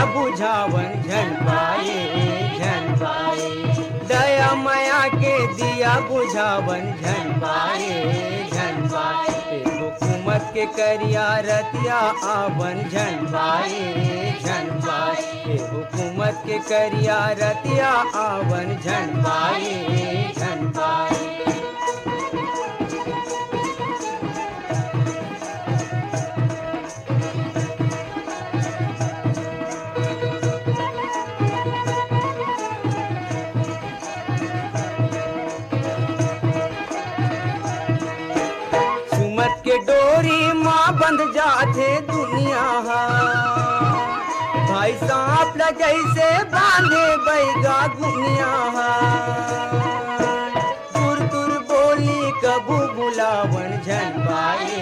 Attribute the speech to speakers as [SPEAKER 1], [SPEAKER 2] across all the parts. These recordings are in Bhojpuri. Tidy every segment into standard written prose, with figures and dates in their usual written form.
[SPEAKER 1] दिया बुझावन झन पाए झन पाए। दया माया के दिया बुझावन झन पाए झन पाए। हुकूमत के करिया रतिया आवन झन पाए झन पाए। हुकूमत के करिया रतिया आवन झन पाए झन पाए। के डोरी माँ बंध जाते दुनिया भाई सांप ल जैसे बांधे बैगा दुनिया तुर तुर बोली कबू बुलावन झन पाए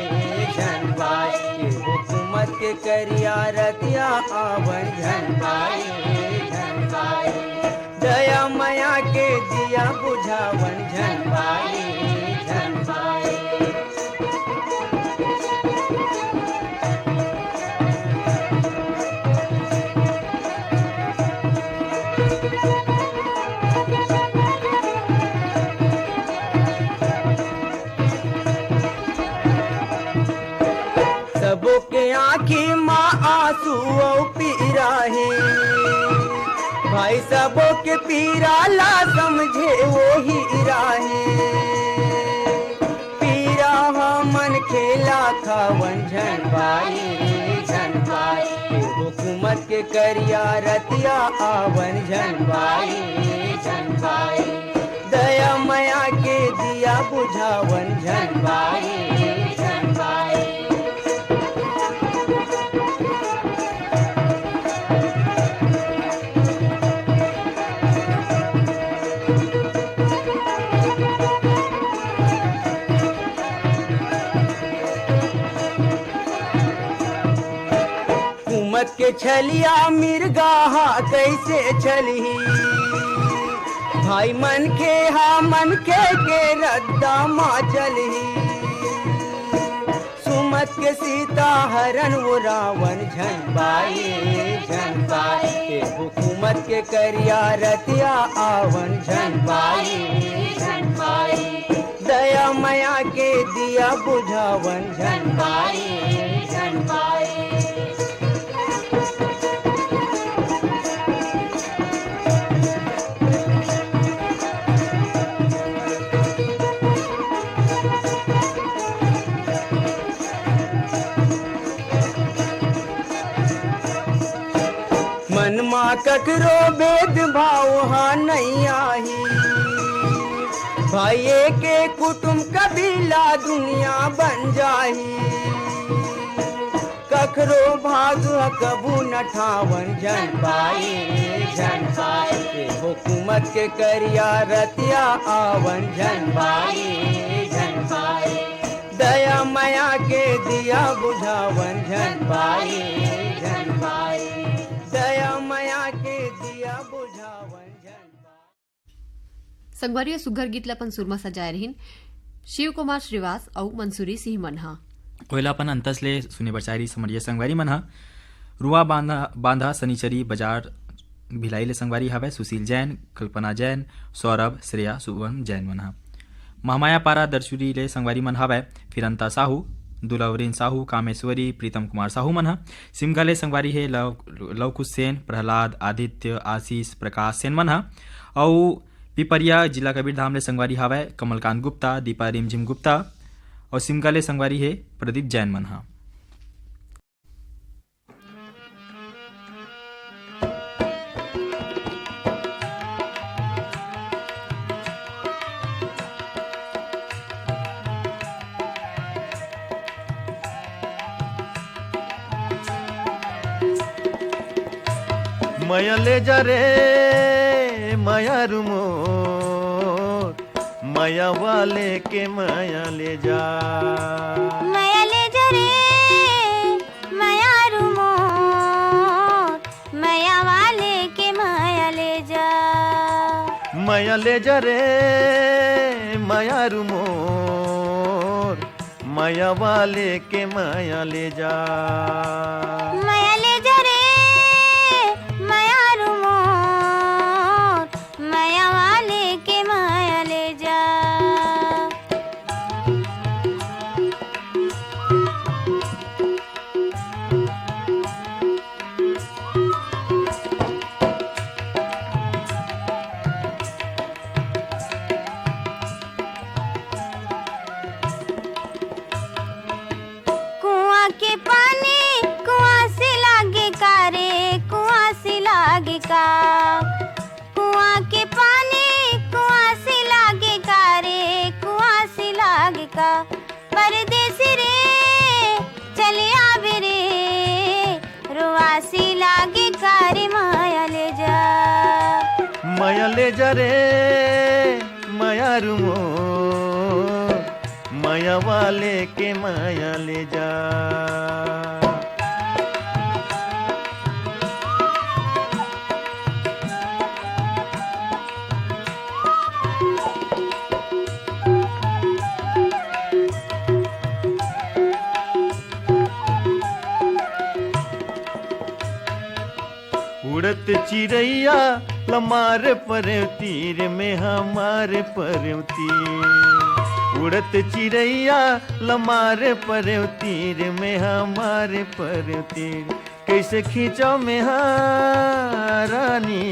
[SPEAKER 1] झन पाए। हुकूमत के करिया रतिया आवन झन पाए झन पाए। दया माया के दिया बुझावन झन पाए झन पाए। सबों के आँखी माँ आंसू पीरा है भाई। सबों के पीरा ला समझे वो ही राहे। पीरा मन खेला खावन झन पाए झन पाए। हुकूमत के करिया रतिया आवन झन पाए झन पाए। दया माया के दिया बुझावन झन पाए झन पाए। हुकूमत के छलिया मिर्गाहा कैसे छली भाई। मन के रद्दा माँ चली। सुमत के सीता हरण वो रावण झन पाए झन पाए। हुकूमत के करिया रतिया आवन झन पाए झन पाए। दया माया के दिया बुझावन झन पाए झन पाए। मन माँ ककरो भेद भाव नहीं आही भाई। के कुटुंब कबीला दुनिया बन जाही। ककरो भाग कबू न ठावन झन पाए झन पाए। हुकूमत के करिया रतिया आवन झन पाए झन पाए। दया माया के दिया बुझावन झन पाए झन पाए। दया माया के दिया बुझावन झन पाए।
[SPEAKER 2] संगवारी सुघर गीतला पण सुरमा सजाय रहीन शिव कुमार श्रीवास और मंसूरी सिंह मनहा।
[SPEAKER 3] कोयलापन अंतसले सुने बचारी समरिया संगवारी मनहा। रुआ बांधा सनीचरी बाजार भिलाईले संगवारी हवे। सुशील जैन, कल्पना जैन, सौरभ, श्रेया, सुवन जैन मनहा। महामाया पारा दर्शुरी ले संगवारी मन हवे। फिरंता साहू, दुलवरीन साहू, कामेश्वरी, प्रीतम कुमार साहू मनहा। सिमगाले संगवारी है लवकुश सेन, प्रहलाद, आदित्य, आशीष, प्रकाश सेन मनहा। और पिपरिया जिला कबीरधाम ले संगवारी हवे। कमलकांत गुप्ता, दीपा रिमझिम गुप्ता। और सिमगाले संगवारी है प्रदीप जैन मनहा।
[SPEAKER 4] माया ले जा रे माया रुमोर, माया वाले के माया ले जा।
[SPEAKER 5] माया ले जा रे माया रुमोर, माया वाले के माया ले जा।
[SPEAKER 4] माया ले जा रे माया रुमोर, माया वाले के माया ले जा।
[SPEAKER 5] माया ले जा रे
[SPEAKER 4] जा रे माया रुमो, माया वाले के माया ले जा। उड़त चिड़ैया लमार पर तीर में हमारे पर तीर, उड़त चिड़ैया लमार पर तीर में हमारे पर तीर, कैसे खींचो में रानी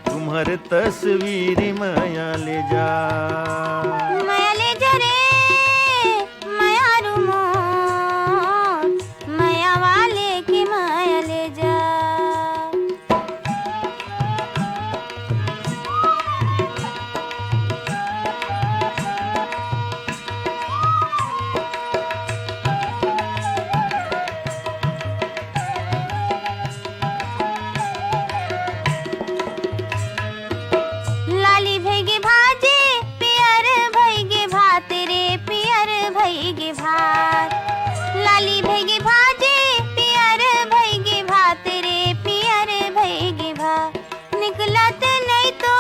[SPEAKER 4] तुम्हारे तस्वीर माया ले जा।
[SPEAKER 5] माया ले जा रे माया रुमो, माया वाले के माया ले जा। लाली भैगे भाजे पियर भैगे भात रे पियर भैगे भात, लाली भैगे भाजे पियर भैगे भात रे पियर भैगे भात, निकलत नहीं तो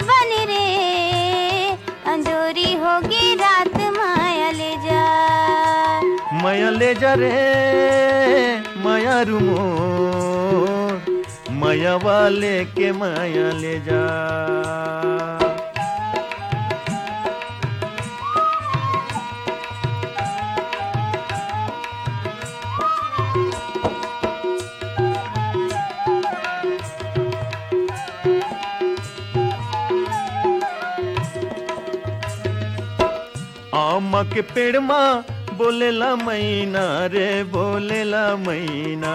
[SPEAKER 5] बन रे अंजोरी होगी रात माया ले जा।
[SPEAKER 4] माया ले जा रे माया रुमो, माया वाले के माया ले जा। आमा के पेड़ माँ बोलेला मैना रे बोलेला मैना,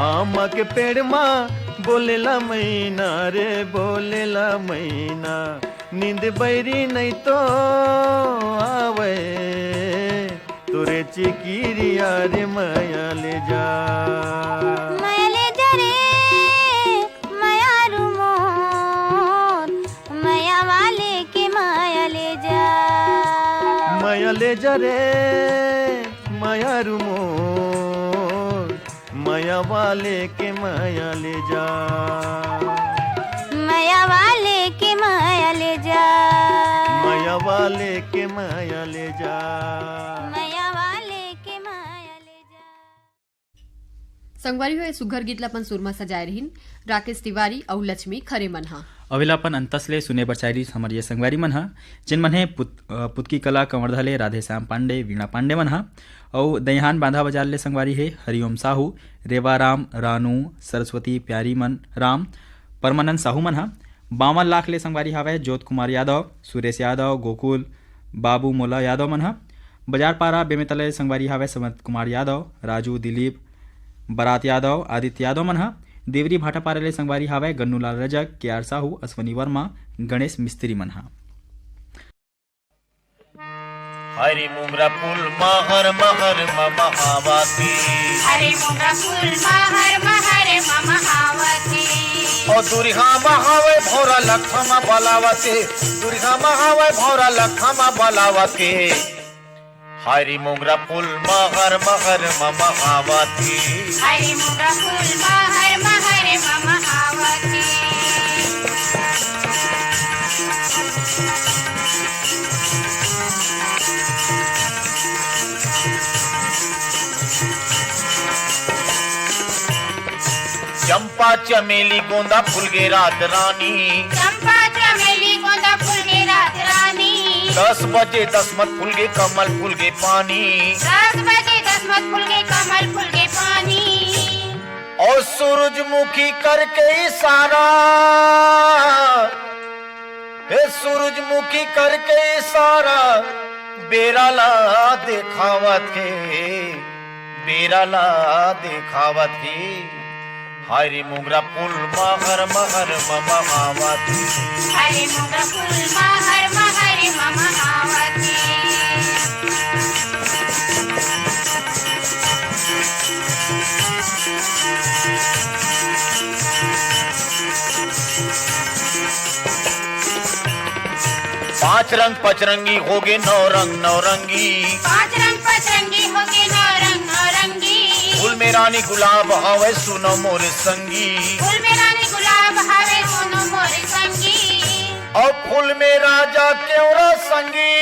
[SPEAKER 4] आमा के पेड़ माँ बोलेला मैना रे बोलेला मैना, नींद बैरी नहीं तो आवे तोरे चिकिरिया रे माया ले जा।
[SPEAKER 5] माया ले जा रे माया रुमो, माया वाले के माया ले जा।
[SPEAKER 4] माया ले जा रे माया रुमो, माया वाले के माया ले जा।
[SPEAKER 5] माया वाले के माया ले जा।
[SPEAKER 4] माया वाले के माया ले जा।
[SPEAKER 5] माया वाले के माया ले जा।
[SPEAKER 2] संगवारी हुए सुघर गीतला पण सुरमा सजाय रहीन राकेश तिवारी और लक्ष्मी खरे मनहा।
[SPEAKER 3] अवेलापन अंतसले सुने बरचाइरी हमर ये संगवारी मन हा, जिन मन हे पुतकी कला कंवरधले राधे श्याम पांडे वीणा पांडे मन हा, और दयाहान बांधा बाजार ले संगवारी है हरिओम साहू, रेवाराम रानू सरस्वती प्यारी मन राम परमानंद साहू मन हा। 52 लाख ले संगवारी हावे ज्योत कुमार यादव, सुरेश यादव, गोकुल बाबू मोला यादव मन हा। बाजार पारा बेमेतले संगवारी हावे समत कुमार यादव, राजू दिलीप बरात यादव, आदित्य यादव मन हा। देवरी भाटा पारा ले संगवारी हावे गन्नूलाल रजक, केआर साहू, अश्वनी वर्मा, गणेश मिस्त्री मन हा।
[SPEAKER 4] हरी मुंगरा फूल महर महर महावती,
[SPEAKER 5] हरे मुंगा फूल महर महावती,
[SPEAKER 4] ओ दुरिहा महावे भोरा लखमा बलावती, दुरिहा महावे भोरा लखमा बलावती। हरी मुंगरा फूल महर महावती,
[SPEAKER 5] हरे मुंगा फूल महर महावती।
[SPEAKER 4] चंपा चमेली गोंदा फूल गे रात रानी,
[SPEAKER 5] चंपा चमेली गोंदा फूल गे रात रानी,
[SPEAKER 4] 10 बजे 10 मत फूल गे कमल फूल गे पानी,
[SPEAKER 5] 10 बजे 10 मत फूल गे कमल फूल गे पानी।
[SPEAKER 4] और सूरजमुखी करके इशारा, हे सूरजमुखी करके इशारा, बेरा ला देखावत के, बेरा ला देखावत के। हरी मुंगरा फूल महर महावती,
[SPEAKER 5] हरे मुंगा फूल महर महावती।
[SPEAKER 4] पांच रंग पचरंगी होगे नौ रंग नौरंगी,
[SPEAKER 5] पांच रंग पचरंगी होगे नौ रंग नौरंगी।
[SPEAKER 4] फूल में रानी गुलाब हवे सुनो मोरे संगी,
[SPEAKER 5] फूल में रानी गुलाब हवे सुनो मोरे संगी।
[SPEAKER 4] और फूल में राजा क्यों संगी,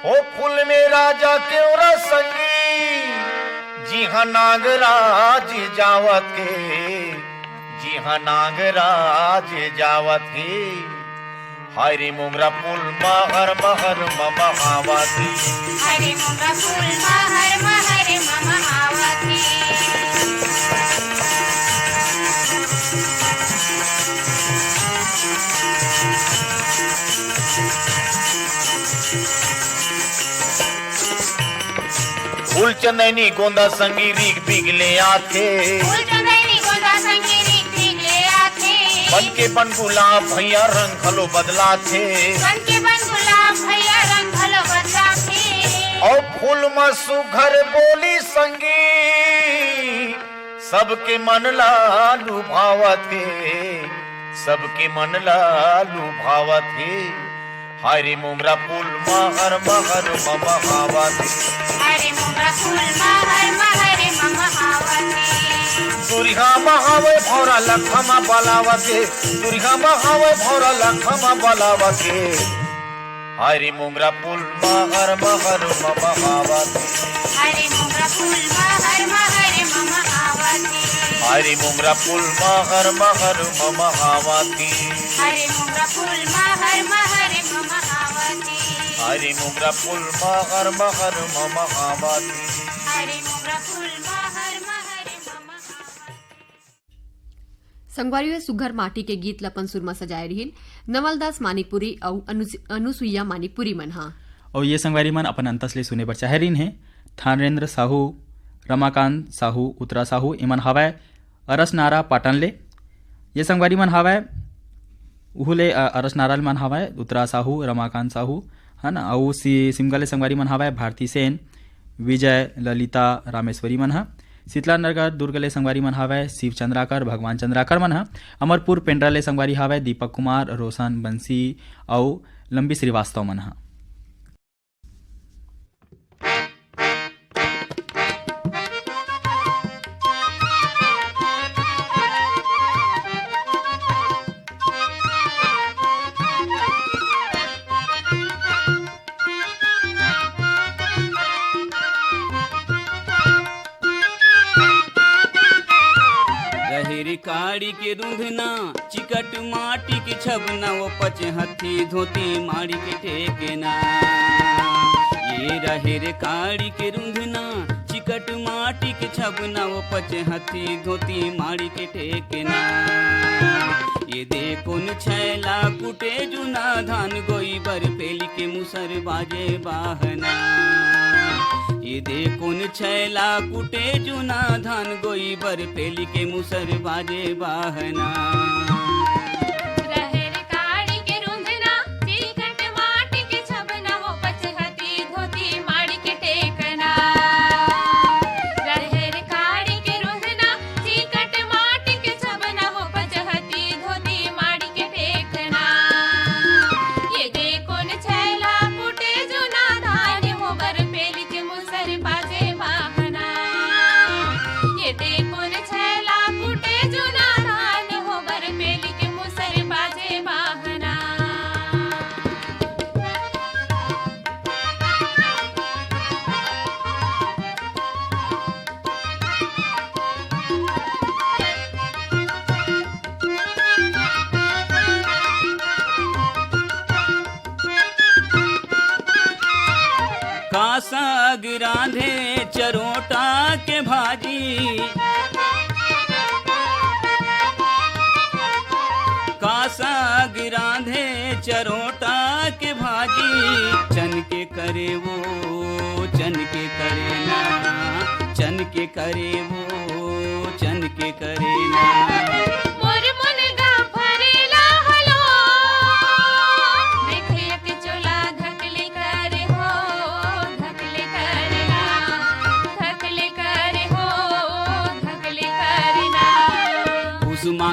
[SPEAKER 4] हो फूल में राजा क्यों संगी। जी हाँ नागराज जावत के, जी हाँ नागराज जावत के। हाय रे मोगरा फूल महर महर मम आवती,
[SPEAKER 5] हरे मोगरा फूल महर महर मम आवती।
[SPEAKER 4] फूल चंदनी गोंदा संगी रीग बिगले आथे,
[SPEAKER 5] फूल चंदनी गोंदा संगी रीग बिगले आथे।
[SPEAKER 4] बन के बन गुलाब भैया रंग खलो बदला थे,
[SPEAKER 5] बन के बन गुलाब भैया रंग खलो बदला थे।
[SPEAKER 4] और फूल मसु घर बोली संगी, सबके मन लालू भावते, सबके मन लालू भावते। हाय रे मोगरा फूल महर महर मम आवती,
[SPEAKER 5] हरे मोगरा फूल महर महर मम आवती।
[SPEAKER 4] दुरिहा महावे भौरा लखमा बलावते, दुरिहा महावे भौरा लखमा बलावते। हाय रे मोगरा फूल महर महर मम आवती,
[SPEAKER 5] हरे मोगरा फूल महर महर मम आवती।
[SPEAKER 4] हाय रे मोगरा फूल महर महर मम आवती,
[SPEAKER 5] हरे मोगरा फूल महर महर मम आवती।
[SPEAKER 4] हाय रे मोगरा फूल महर महर मम आवती।
[SPEAKER 5] हरे मोगरा फूल महर महर मम आवती।
[SPEAKER 2] संगवारी में सुघर माटी के गीत लपन सुरमा सजाए रहीन नवलदास मानिकपुरी और अनुसुईया मानिकपुरी मन हा।
[SPEAKER 3] और ये संगवारी मन अपन अंतस ले सुने बर चाहे रहीन है। थानेन्द्र साहू, रमाकांत साहू, उत्तरा साहू इमन हवय अरस नारा पाटन ले। ये संगवारी मन हवय उहुले अरस नारा मन हवय उत्तरा साहू, रमाकांत साहू है ना। और सिमगले संगवारी मन हवय भारती सेन, विजय, ललिता, रामेश्वरी मन हा। शीतला नगर दुर्गले संगवारी मन हवय शिव चंद्राकर, भगवान चंद्राकर मन हा। अमरपुर पेंड्राले संगवारी हवय दीपक कुमार, रोशन बंसी और लंबी श्रीवास्तव मन हा।
[SPEAKER 6] काड़ी के रूंधना चिकट माटी के छबना वो पच हथी धोती माड़ी के टेकना। ये रहे रे काड़ी के रूंधना चिकट माटी के छबना वो पच हथी धोती माड़ी के टेकना। ये देखो न छैला कुटे जुना धान गोई बर पेली के मुसर बाजे बाहना। ये देखो न छैला कुटे जुना धान गोई बर पेली के मुसर बाजे बाहना। साग रांधे चरोटा के भाजी, का साग रांधे चरोटा के भाजी। चन के करे वो चन के करे ना, चन के करे वो चन के करे ना।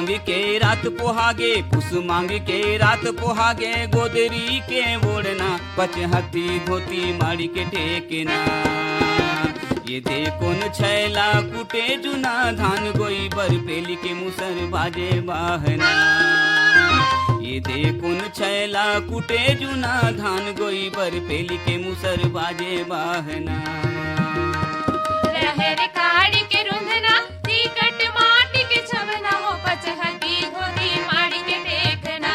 [SPEAKER 6] मांग के रात पोहागे, पुस मांग के रात पोहागे, गोदरी के ओढ़ना पचहत्ती धोती माड़ी के टेकना। ये देखो न छैला कुटे जुना धान गोई बर पेली के मुसर बाजे बाहना। ये देखो न छैला कुटे जुना धान गोई बर पेली के मुसर बाजे बाहना।
[SPEAKER 5] रहर काड़ी के रुंधना टिकट माटी के छबना हो पचहत्ती धोती माड़ी के टेकना।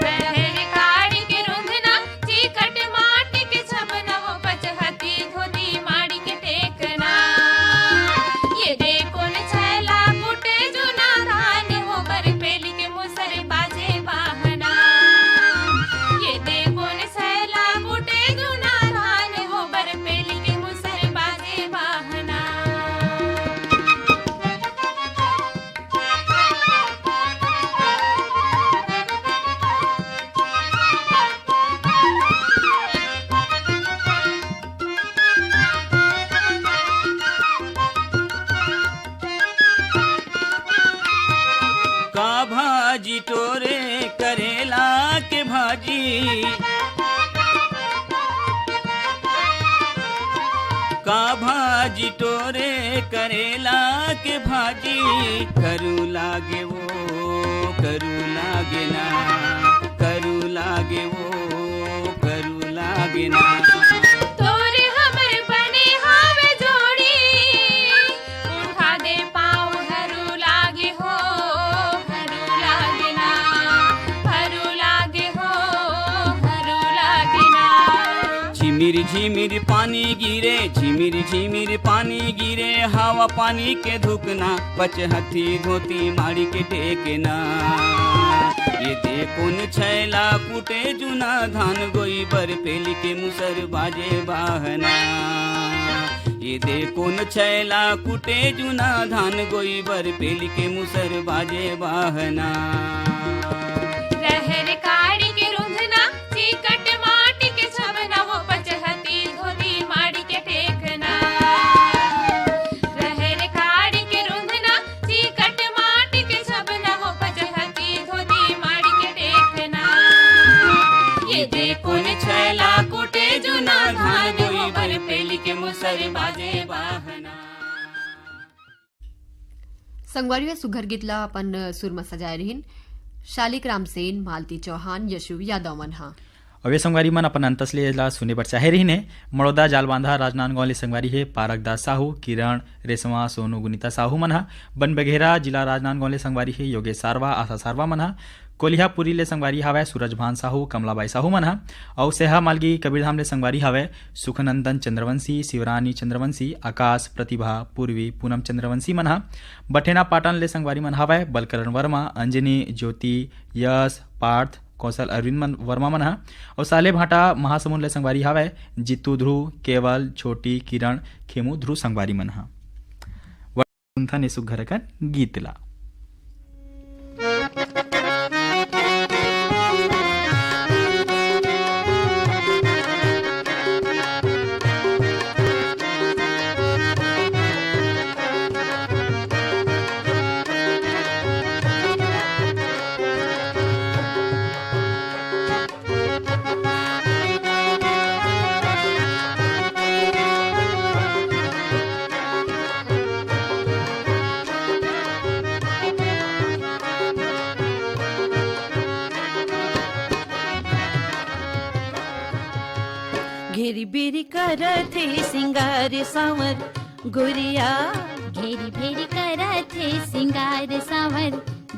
[SPEAKER 5] रहर काड़ी के रुंधना टिकट माटी के छबना हो पचहत्ती धोती माड़ी के टेकना। ये देखो न छैला कुटे जुना धान हो बर पेली के मुसर बाजे बाहना। ये देखो न छैला कुटे जुना धान हो बर पेली के मुसर बाजे बाहना।
[SPEAKER 6] का भाजी टोरे करेला के भाजी, का भाजी टोरे करेला के भाजी, करू लागे वो करू लागे ना, करू लागे वो करू लागे ना।
[SPEAKER 5] तोरे हमर बने हावे जोड़ी, उठा दे पाँव हरू लागे हो, हरू लागे ना, हरू लागे हो, हरू लागे ना।
[SPEAKER 6] झिमिर झिमिर पानी गिरे, झिमिर झिमिर पानी गिरे, हवा पानी के धुकना पचहत्ती धोती माड़ी के टेकना। ये देखो न छैला कुटे जुना धान गोई बर पेली के मुसर बाजे बाहना। ये देखो न छैला कुटे जुना धान गोई बर पेली के मुसर बाजे बाहना।
[SPEAKER 5] रहर काड़ी के रुंधना टिकट माटी के छबना हो पचहत्ती धोती माड़ी के टेकना। रहर काड़ी के रुंधना टिकट माटी के छबना हो पचहत्ती धोती माड़ी के टेकना। ये देखो न छैला कुटे जुना धान हो बर पेली के मुसर बाजे बाहना।
[SPEAKER 2] संगवारी सुघर गीतला आपण सुरमा सजाय रहीन शालिक रामसेन, मालती चौहान, यशु यादव मन हा।
[SPEAKER 3] अवे संगवारी मन अपन अंतसले ला सुने बर चाहे रही ने मड़ौदा जालबांधा राजनांदगांव ले संगवारी हे पारक दास साहू, किरण रेशमा, सोनू, गुनीता साहू मन हा। बन बघेरा जिला राजनांदगांव ले संगवारी हे योगेश सारवा, आशा सारवा मन हा। कोलिहापुरी ले संगवारी हावय सूरज भान साहू, कमलाबाई साहू मन हा। और सेहा मालगी कबीरधाम ले संगवारी हावय सुखनंदन चंद्रवंशी, शिवरानी चंद्रवंशी, आकाश, प्रतिभा, पूर्वी, पूनम चंद्रवंशी मन हा। बठेना पाटन ले संगवारी मन हावय बलकरण वर्मा, अंजनी, ज्योति, यश, पार्थ, कौशल अरविंद वर्मा मन हा। और साले भाटा महासमुंद ले संगवारी हावय जितू ध्रुव, केवल, छोटी, किरण, खेमू ध्रुव संगवारी मन हा। वंथा ने सुघर कर गीत ला
[SPEAKER 7] घेरी बेरी करथे सिंगार सावर गोरिया,
[SPEAKER 8] घेरी भेरी करथे सिंगार सावर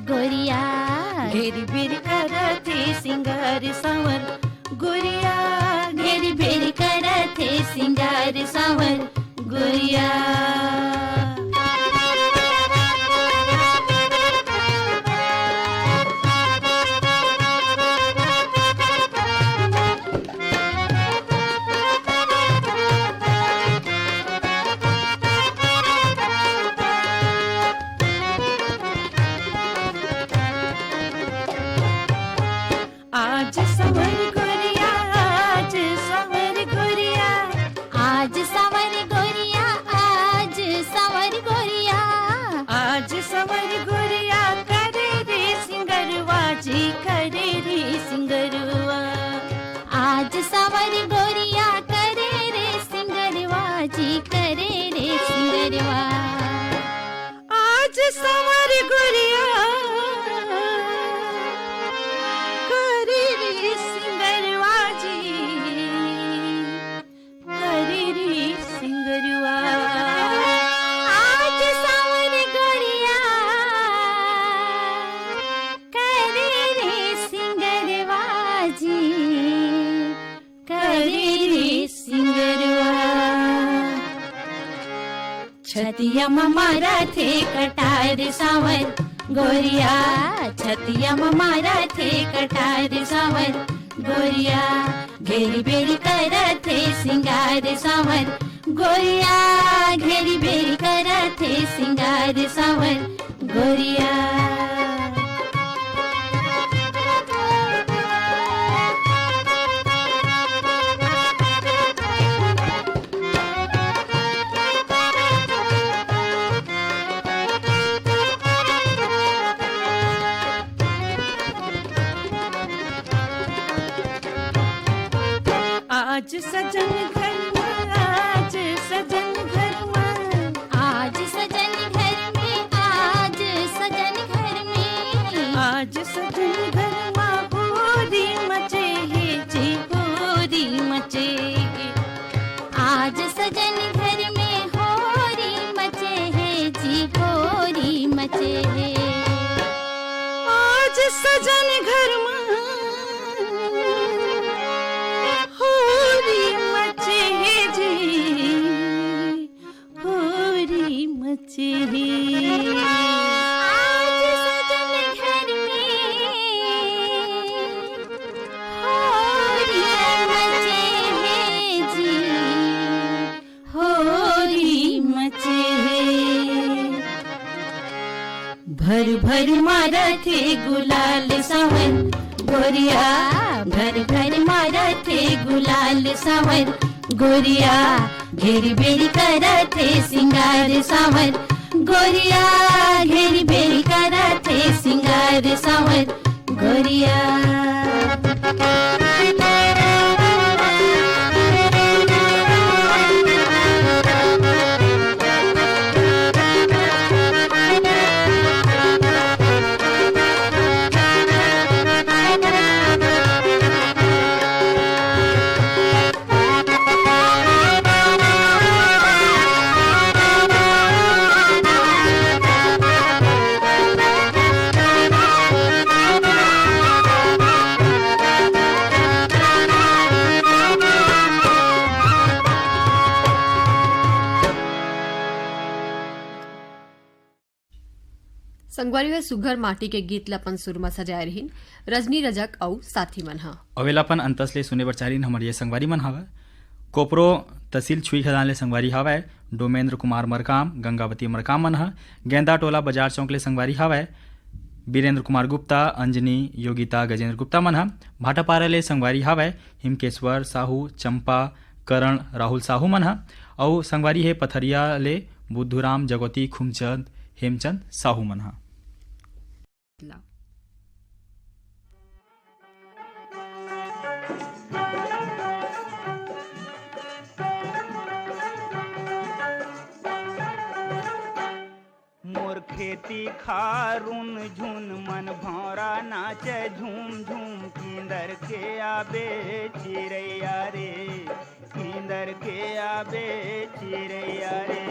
[SPEAKER 8] गोरिया,
[SPEAKER 7] घेरी बेरी करथे सिंगार सावर गोरिया,
[SPEAKER 8] घेरी भेरी करथे सिंगार सावर
[SPEAKER 7] गोरिया। आज सवर गोरिया, आज सवर गोरिया,
[SPEAKER 8] आज सावर गोरिया, आज सावर
[SPEAKER 7] छतिया मारा थे कटार सावर गोरिया छतिया मारा थे कटार सावर गोरिया घेरी बेरी करत थे सिंगार सावर गोरिया घेरी बेरी करत थे सिंगार सावर गोरिया आज सजन घर में आज सजन घर में
[SPEAKER 8] आज सजन घर में आज सजन घर में
[SPEAKER 7] आज सजन घर में होरी मचे है जी होरी मचे है
[SPEAKER 8] आज सजन घर में होरी मचे है जी होरी मचे है
[SPEAKER 7] आज सजन घर में होरी मचे है जी होरी मचे है
[SPEAKER 8] आज सजन घर में होरी मचे है जी
[SPEAKER 7] होरी मचे है भर भर मारा थे गुलाल सावन गोरिया भर भर मारा थे गुलाल सावन गोरिया घेरी बेरी करा थे सिंगार सावन गोरिया घेरी बेरी करा थे सिंगार सावन गोरिया
[SPEAKER 2] संगवारी हुए सुघर माटी के गीत लपन सुरमा सजाए रहीन रजनी रजक औ साथी मन हा
[SPEAKER 3] अवेलापन अंतसले सुने बर चारिन हमर ये संगवारी मन हवय कोपरो तहसील छुई खदान ले संगवारी हवय डोमेंद्र कुमार मरकाम गंगावती मरकाम मन ह गेंदा टोला बाजार चौक ले संगवारी हवय वीरेंद्र कुमार गुप्ता अंजनी योगिता गजेंद्र गुप्ता मन ह भाटापारा ले संगवारी हवय हिमकेश्वर साहू चंपा करण राहुल साहू मन ह औ संगवारी हे पथरिया ले बुद्धूराम जगोती खुमचंद हेमचंद साहू मन ह
[SPEAKER 9] मोर खेती खारुन झुन मन भौरा नाचे झूम झूम किंदर के आबे चिरैया रे किंदर के आबे चिरैया रे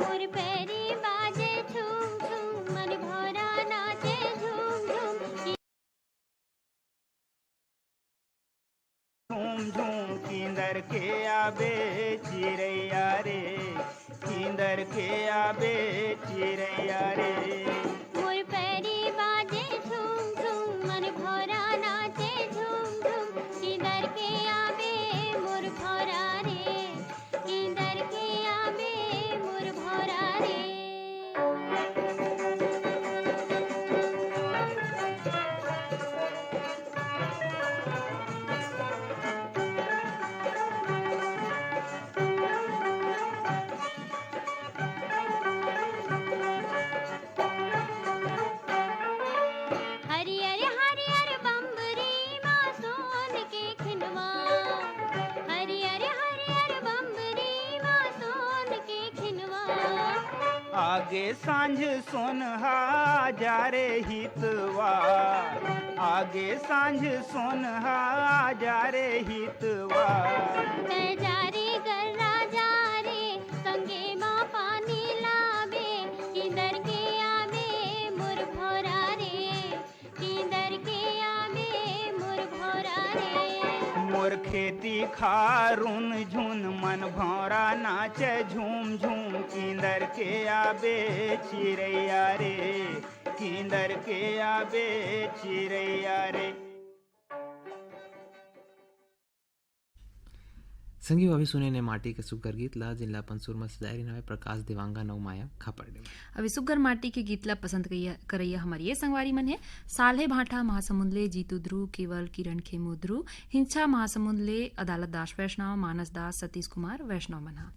[SPEAKER 8] मोर पैरी बाजे झूम झूम मन भौरा नाचे झूम झूम
[SPEAKER 9] झूम झूम किंदर के आबे चिरैया रे किंदर के आबे चिरैया रे
[SPEAKER 8] मोर पैरी बाजे झूम झूम मन भौरा नाचे झूम झूम किधर के आबे मोर भौरा रे किधर के आबे मोर भौरा रे हरियर हरियर बम्बरी माँ सोन के खिनवा हरियर हरियर बम्बरी माँ सोन के खिनवा
[SPEAKER 9] आगे सांझ सोनहा जा रे हितवा आगे सांझ सोनहा जा रे हितवा
[SPEAKER 8] जारे गर्रा जारे संगे माँ पानी लाबे किधर के आबे मोर भौरा रे किधर के आबे मोर भौरा रे
[SPEAKER 9] मोर खेती खारुन झुन मन भौरा नाचे झूम झूम किंदर के आबे चिड़ैया रे किंदर के आबे चिड़ैया रे।
[SPEAKER 10] संगी अभी सुने ने माटी के सुग्घर गीत ला जिनला अपन सुर में सजाई रही प्रकाश देवांगा नौ माया खापड़े।
[SPEAKER 2] अभी सुग्घर माटी के गीत ला पसंद करैया हमारी ये संगवारी मन है साल्हे भाटा महासमुंद ले जीतू ध्रुव केवल किरण खेमू ध्रुव हिंसा महासमुंद ले अदालत दास वैष्णव मानस दास सतीश कुमार वैष्णव मनहा।